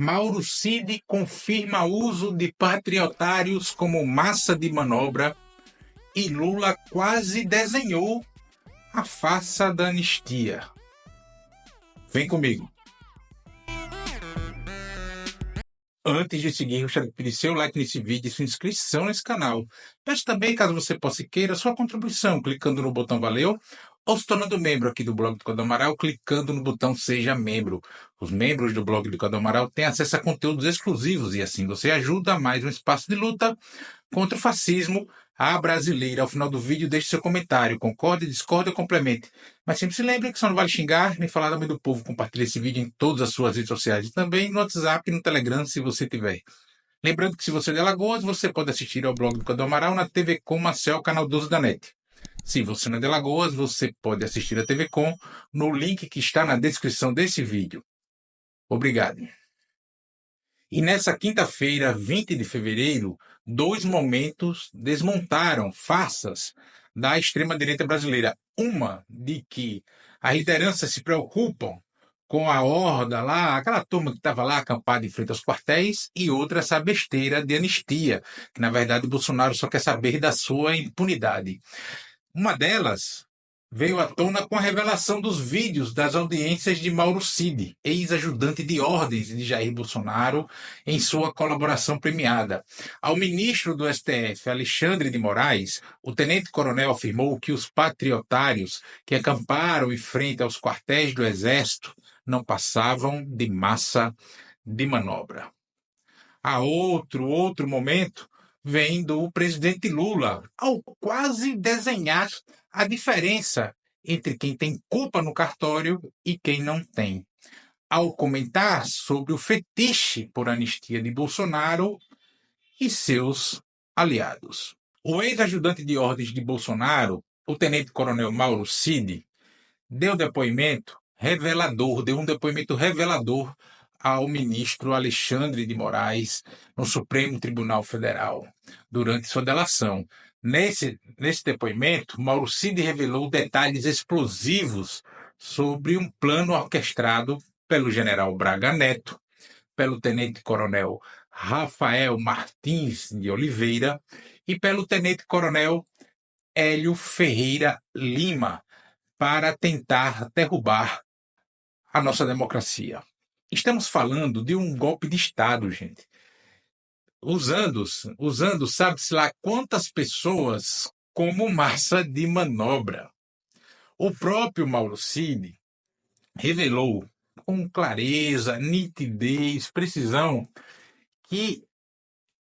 Mauro Cid confirma uso de patriotários como massa de manobra e Lula quase desenhou a farsa da anistia. Vem comigo. Antes de seguir, gostaria de pedir seu like nesse vídeo e sua inscrição nesse canal. Peço também, caso você possa e queira, sua contribuição, clicando no botão Valeu, ou se tornando membro aqui do blog do Cadu Amaral, clicando no botão Seja Membro. Os membros do blog do Cadu Amaral têm acesso a conteúdos exclusivos e assim você ajuda a mais um espaço de luta contra o fascismo à brasileira. Ao final do vídeo, deixe seu comentário. Concorde, discorde ou complemente. Mas sempre se lembre que só não vale xingar nem falar nome do povo. Compartilhe esse vídeo em todas as suas redes sociais e também no WhatsApp e no Telegram, se você tiver. Lembrando que se você é de Alagoas, você pode assistir ao blog do Cadu Amaral na TV Com Marcel, canal 12 da NET. Se você não é de Alagoas, você pode assistir a TV Com no link que está na descrição desse vídeo. Obrigado. E nessa quinta-feira, 20 de fevereiro, dois momentos desmontaram farsas da extrema-direita brasileira. Uma de que as lideranças se preocupam com a horda lá, aquela turma que estava lá acampada em frente aos quartéis, e outra essa besteira de anistia, que na verdade Bolsonaro só quer saber da sua impunidade. Uma delas veio à tona com a revelação dos vídeos das audiências de Mauro Cid, ex-ajudante de ordens de Jair Bolsonaro, em sua colaboração premiada. Ao ministro do STF, Alexandre de Moraes, o tenente-coronel afirmou que os patriotários que acamparam em frente aos quartéis do Exército não passavam de massa de manobra. A outro momento vem do presidente Lula, ao quase desenhar a diferença entre quem tem culpa no cartório e quem não tem. Ao comentar sobre o fetiche por anistia de Bolsonaro e seus aliados. O ex-ajudante de ordens de Bolsonaro, o tenente-coronel Mauro Cid, deu um depoimento revelador ao ministro Alexandre de Moraes no Supremo Tribunal Federal, durante sua delação. Nesse depoimento, Mauro Cid revelou detalhes explosivos sobre um plano orquestrado pelo general Braga Neto, pelo tenente-coronel Rafael Martins de Oliveira e pelo tenente-coronel Hélio Ferreira Lima, para tentar derrubar a nossa democracia. Estamos falando de um golpe de Estado, gente. Usando sabe-se lá quantas pessoas como massa de manobra. O próprio Mauro Cid revelou com clareza, nitidez, precisão, que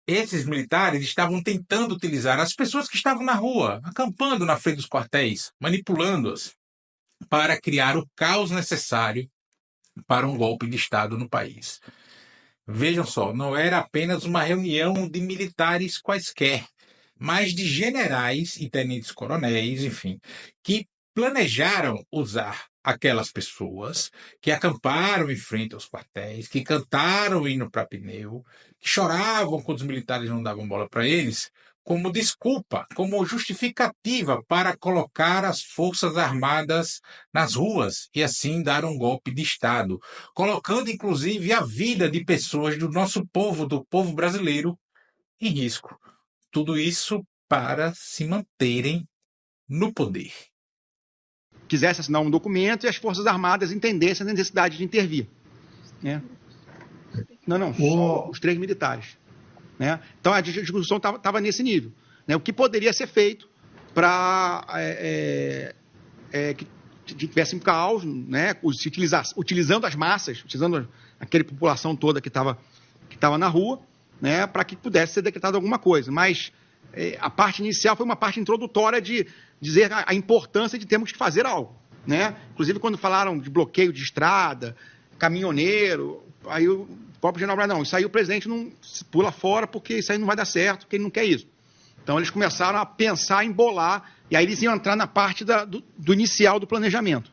esses militares estavam tentando utilizar as pessoas que estavam na rua, acampando na frente dos quartéis, manipulando-as, para criar o caos necessário para um golpe de Estado no país. Vejam só, não era apenas uma reunião de militares quaisquer, mas de generais e tenentes-coronéis, enfim, que planejaram usar aquelas pessoas que acamparam em frente aos quartéis, que cantaram o hino para pneu, que choravam quando os militares não davam bola para eles, como desculpa, como justificativa para colocar as Forças Armadas nas ruas e assim dar um golpe de Estado, colocando inclusive a vida de pessoas do nosso povo, do povo brasileiro, em risco. Tudo isso para se manterem no poder. Quisesse assinar um documento e as Forças Armadas entendessem a necessidade de intervir. Né? Não, só os 3 militares. Né? Então a discussão estava nesse nível. Né? O que poderia ser feito para que tivesse um caos, né? Utilizando as massas, utilizando aquela população toda que estava na rua, né? Para que pudesse ser decretado alguma coisa. Mas a parte inicial foi uma parte introdutória de dizer a importância de termos que fazer algo. Né? Inclusive quando falaram de bloqueio de estrada, caminhoneiro, aí o próprio general Braga, não, isso aí o presidente não pula fora porque isso aí não vai dar certo, porque ele não quer isso. Então eles começaram a pensar em bolar, e aí eles iam entrar na parte do inicial do planejamento.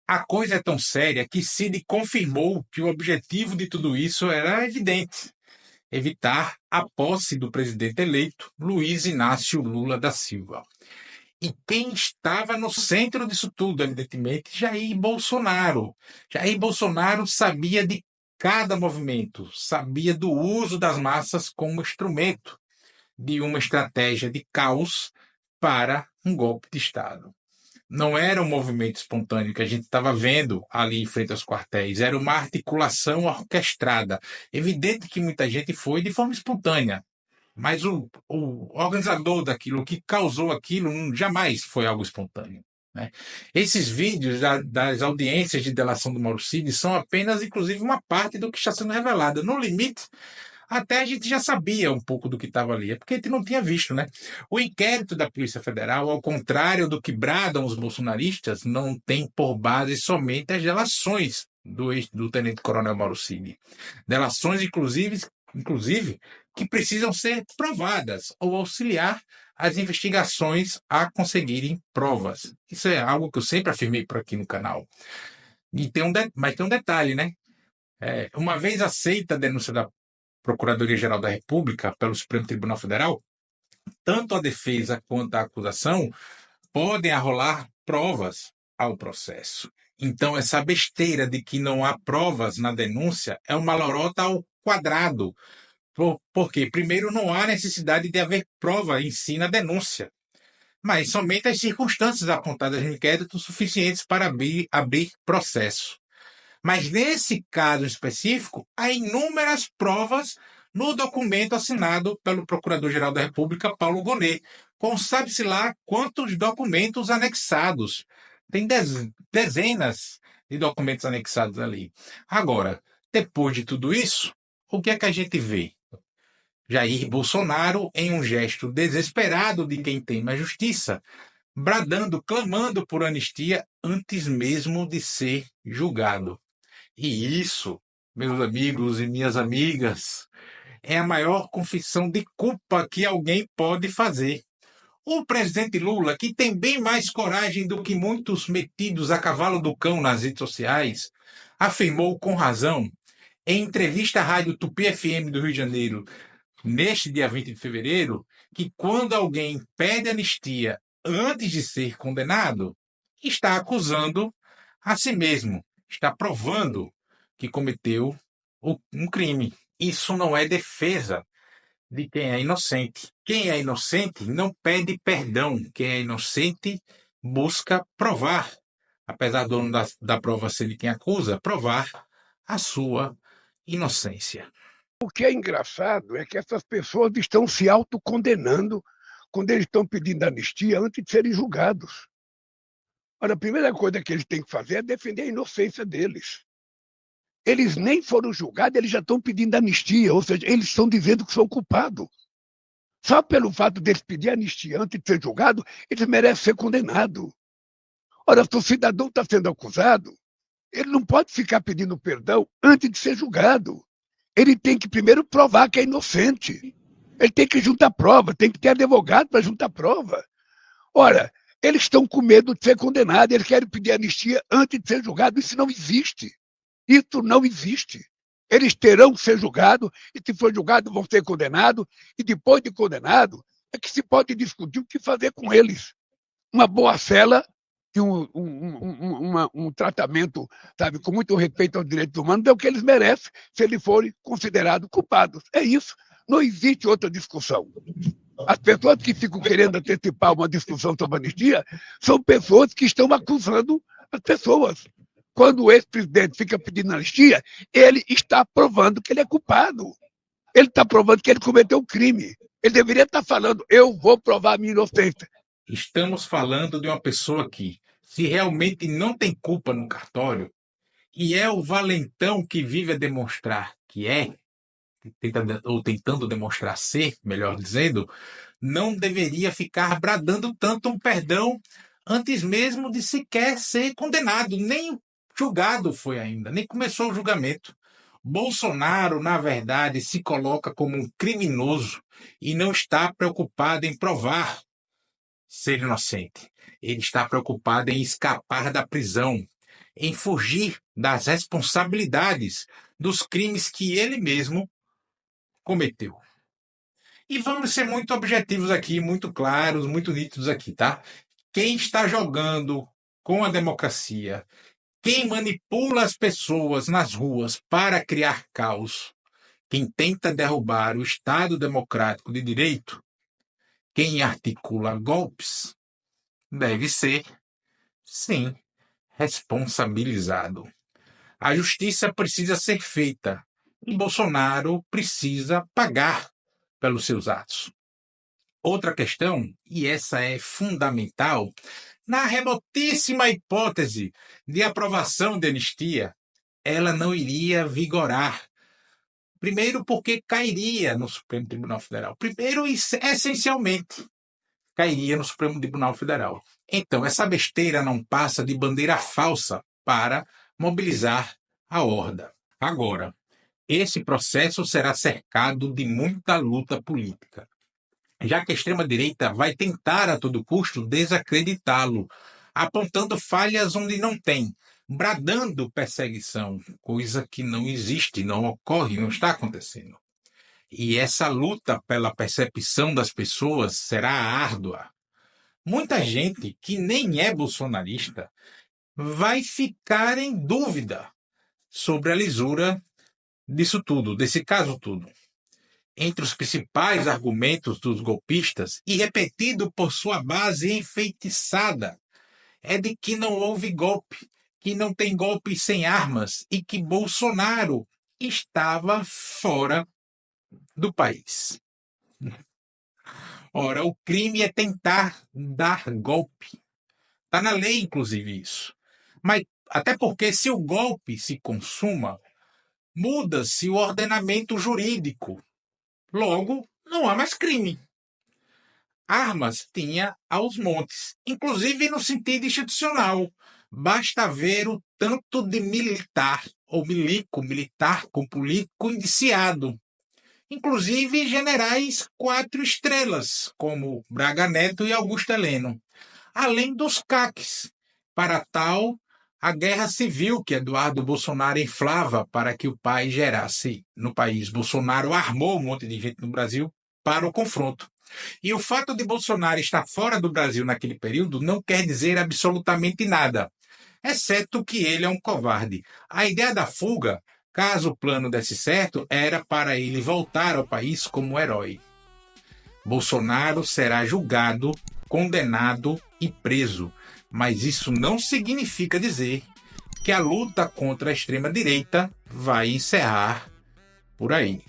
A coisa é tão séria que Cid confirmou que o objetivo de tudo isso era evidente: evitar a posse do presidente eleito, Luiz Inácio Lula da Silva. E quem estava no centro disso tudo, evidentemente, Jair Bolsonaro. Jair Bolsonaro sabia de cada movimento, sabia do uso das massas como instrumento de uma estratégia de caos para um golpe de Estado. Não era um movimento espontâneo que a gente estava vendo ali em frente aos quartéis, era uma articulação orquestrada. Evidente que muita gente foi de forma espontânea, mas o organizador daquilo, o que causou aquilo, jamais foi algo espontâneo. Né? Esses vídeos das audiências de delação do Mauro Cid são apenas, inclusive, uma parte do que está sendo revelado. No limite, até a gente já sabia um pouco do que estava ali, é porque a gente não tinha visto, né? O inquérito da Polícia Federal, ao contrário do que bradam os bolsonaristas, não tem por base somente as delações do tenente-coronel Mauro Cid. Delações, inclusive, que precisam ser provadas ou auxiliar as investigações a conseguirem provas. Isso é algo que eu sempre afirmei por aqui no canal. Mas tem um detalhe, né? Uma vez aceita a denúncia da Procuradoria-Geral da República pelo Supremo Tribunal Federal, tanto a defesa quanto a acusação podem arrolar provas ao processo. Então, essa besteira de que não há provas na denúncia é uma lorota ao quadrado. Porque, primeiro, não há necessidade de haver prova em si na denúncia, mas somente as circunstâncias apontadas no inquérito suficientes para abrir processo. Mas nesse caso específico, há inúmeras provas no documento assinado pelo Procurador-Geral da República, Paulo Gonet, com sabe-se lá quantos documentos anexados. Tem dezenas de documentos anexados ali. Agora, depois de tudo isso, o que é que a gente vê? Jair Bolsonaro, em um gesto desesperado de quem teme a justiça, bradando, clamando por anistia antes mesmo de ser julgado. E isso, meus amigos e minhas amigas, é a maior confissão de culpa que alguém pode fazer. O presidente Lula, que tem bem mais coragem do que muitos metidos a cavalo do cão nas redes sociais, afirmou com razão, em entrevista à rádio Tupi FM do Rio de Janeiro, neste dia 20 de fevereiro, que quando alguém pede anistia antes de ser condenado, está acusando a si mesmo, está provando que cometeu um crime. Isso não é defesa de quem é inocente. Quem é inocente não pede perdão. Quem é inocente busca provar, apesar do dono da prova ser de quem acusa, provar a sua inocência. O que é engraçado é que essas pessoas estão se autocondenando quando eles estão pedindo anistia antes de serem julgados. Ora, a primeira coisa que eles têm que fazer é defender a inocência deles. Eles nem foram julgados, eles já estão pedindo anistia, ou seja, eles estão dizendo que são culpados. Só pelo fato deles pedir anistia antes de ser julgado, eles merecem ser condenados. Ora, se o cidadão está sendo acusado, ele não pode ficar pedindo perdão antes de ser julgado. Ele tem que primeiro provar que é inocente. Ele tem que juntar prova, tem que ter advogado para juntar prova. Ora, eles estão com medo de ser condenados, eles querem pedir anistia antes de ser julgado. Isso não existe. Isso não existe. Eles terão que ser julgados, e se for julgado, vão ser condenados, e depois de condenado, é que se pode discutir o que fazer com eles. Uma boa cela e um tratamento, sabe, com muito respeito aos direitos humanos, é o que eles merecem se eles forem considerados culpados. É isso. Não existe outra discussão. As pessoas que ficam querendo antecipar uma discussão sobre anistia são pessoas que estão acusando as pessoas. Quando o ex-presidente fica pedindo anistia, ele está provando que ele é culpado. Ele está provando que ele cometeu um crime. Ele deveria estar falando, eu vou provar a minha inocência. Estamos falando de uma pessoa que, se realmente não tem culpa no cartório, e é o valentão que vive a demonstrar que é, ou tentando demonstrar ser, melhor dizendo, não deveria ficar bradando tanto um perdão antes mesmo de sequer ser condenado. Nem julgado foi ainda, nem começou o julgamento. Bolsonaro, na verdade, se coloca como um criminoso e não está preocupado em provar ser inocente. Ele está preocupado em escapar da prisão, em fugir das responsabilidades dos crimes que ele mesmo cometeu. E vamos ser muito objetivos aqui, muito claros, muito nítidos aqui, tá? Quem está jogando com a democracia, Quem manipula as pessoas nas ruas para criar caos, quem tenta derrubar o Estado democrático de direito, quem articula golpes, deve ser, sim, responsabilizado. A justiça precisa ser feita e Bolsonaro precisa pagar pelos seus atos. Outra questão, e essa é fundamental, na remotíssima hipótese de aprovação de anistia, ela não iria vigorar. Primeiro, porque cairia no Supremo Tribunal Federal. Primeiro, e essencialmente, cairia no Supremo Tribunal Federal. Então, essa besteira não passa de bandeira falsa para mobilizar a horda. Agora, esse processo será cercado de muita luta política, já que a extrema-direita vai tentar a todo custo desacreditá-lo, apontando falhas onde não tem, bradando perseguição, coisa que não existe, não ocorre, não está acontecendo. E essa luta pela percepção das pessoas será árdua. Muita gente que nem é bolsonarista vai ficar em dúvida sobre a lisura disso tudo, desse caso tudo. Entre os principais argumentos dos golpistas, e repetido por sua base enfeitiçada, é de que não houve golpe, que não tem golpe sem armas e que Bolsonaro estava fora do país. Ora, o crime é tentar dar golpe. Está na lei, inclusive, isso. Mas até porque se o golpe se consuma, muda-se o ordenamento jurídico. Logo, não há mais crime. Armas tinha aos montes, inclusive no sentido institucional. Basta ver o tanto de militar, ou militar com político indiciado. Inclusive generais 4 estrelas, como Braga Neto e Augusto Heleno. Além dos CACs. Para tal, a guerra civil que Eduardo Bolsonaro inflava para que o pai gerasse no país. Bolsonaro armou um monte de gente no Brasil para o confronto. E o fato de Bolsonaro estar fora do Brasil naquele período não quer dizer absolutamente nada, exceto que ele é um covarde. A ideia da fuga, caso o plano desse certo, era para ele voltar ao país como herói. Bolsonaro será julgado, condenado e preso, mas isso não significa dizer que a luta contra a extrema-direita vai encerrar por aí.